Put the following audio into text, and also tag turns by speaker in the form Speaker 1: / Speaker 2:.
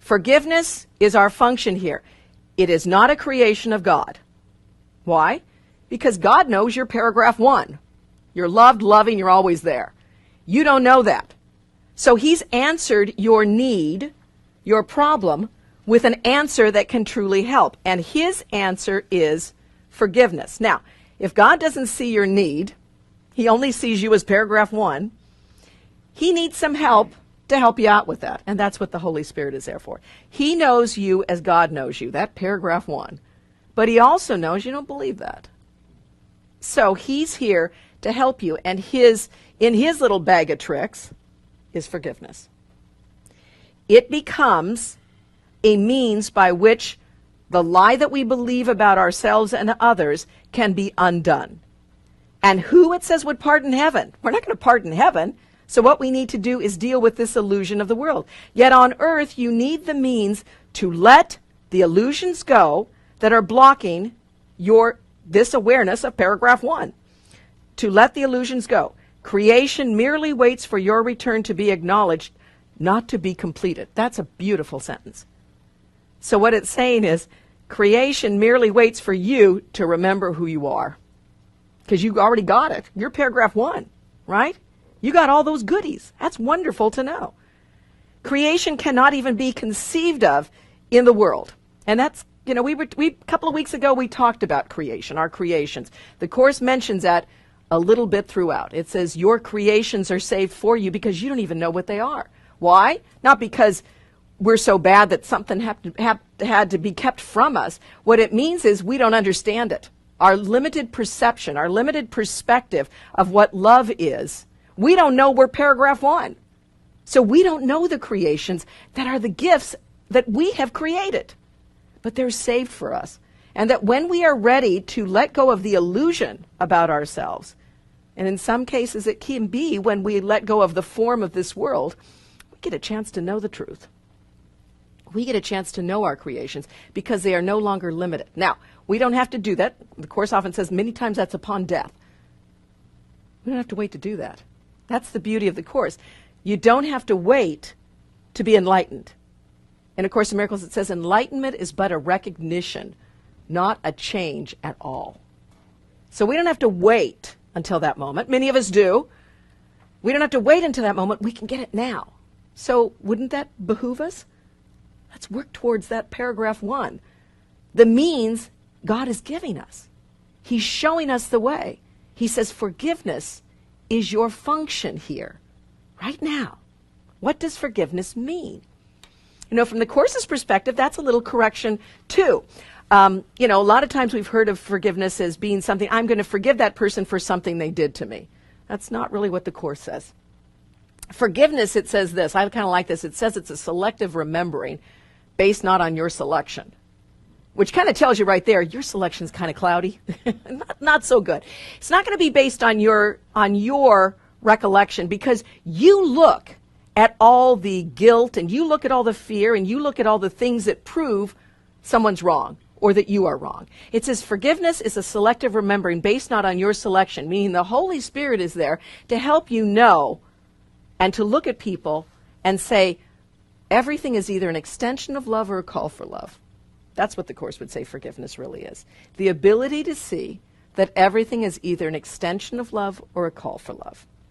Speaker 1: Forgiveness is our function here. It is not a creation of God. Why? Because God knows you're paragraph 1. You're loved, loving, you're always there. You don't know that. So he's answered your need, your problem, with an answer that can truly help. And his answer is forgiveness. Now, if God doesn't see your need, he only sees you as paragraph 1, he needs some help to help you out with that. And that's what the Holy Spirit is there for. He knows you as God knows you, that paragraph 1. But he also knows you don't believe that. So he's here to help you. And in his little bag of tricks is forgiveness. It becomes a means by which the lie that we believe about ourselves and others can be undone. And who, it says, would pardon heaven? We're not going to pardon heaven. So what we need to do is deal with this illusion of the world. Yet on earth, you need the means to let the illusions go that are blocking this awareness of paragraph 1. To let the illusions go. Creation merely waits for your return to be acknowledged, not to be completed. That's a beautiful sentence. So what it's saying is, creation merely waits for you to remember who you are. Because you already got it. You're paragraph 1, right? You got all those goodies. That's wonderful to know. Creation cannot even be conceived of in the world. And that's, a couple of weeks ago we talked about creation, our creations. The Course mentions that a little bit throughout. It says your creations are saved for you because you don't even know what they are. Why? Not because we're so bad that something had to be kept from us. What it means is we don't understand it. Our limited perception, our limited perspective of what love is, we don't know we're paragraph 1. So we don't know the creations that are the gifts that we have created. But they're saved for us. And that when we are ready to let go of the illusion about ourselves, and in some cases it can be when we let go of the form of this world, we get a chance to know the truth. We get a chance to know our creations because they are no longer limited. Now, we don't have to do that. The Course often says many times that's upon death. We don't have to wait to do that. That's the beauty of the Course. You don't have to wait to be enlightened. In A Course in Miracles it says enlightenment is but a recognition, not a change at all. So we don't have to wait until that moment. Many of us do. We don't have to wait until that moment. We can get it now. So wouldn't that behoove us? Let's work towards that paragraph 1. The means God is giving us. He's showing us the way. He says forgiveness is your function here, right now. What does forgiveness mean? From the Course's perspective, that's a little correction too. A lot of times we've heard of forgiveness as being something, I'm going to forgive that person for something they did to me. That's not really what the Course says. Forgiveness, it says this, I kind of like this, it says it's a selective remembering based not on your selection, which kind of tells you right there, your selection's kind of cloudy, not so good. It's not going to be based on your recollection because you look at all the guilt and you look at all the fear and you look at all the things that prove someone's wrong or that you are wrong. It says forgiveness is a selective remembering based not on your selection, meaning the Holy Spirit is there to help you know and to look at people and say, everything is either an extension of love or a call for love. That's what the Course would say forgiveness really is. The ability to see that everything is either an extension of love or a call for love.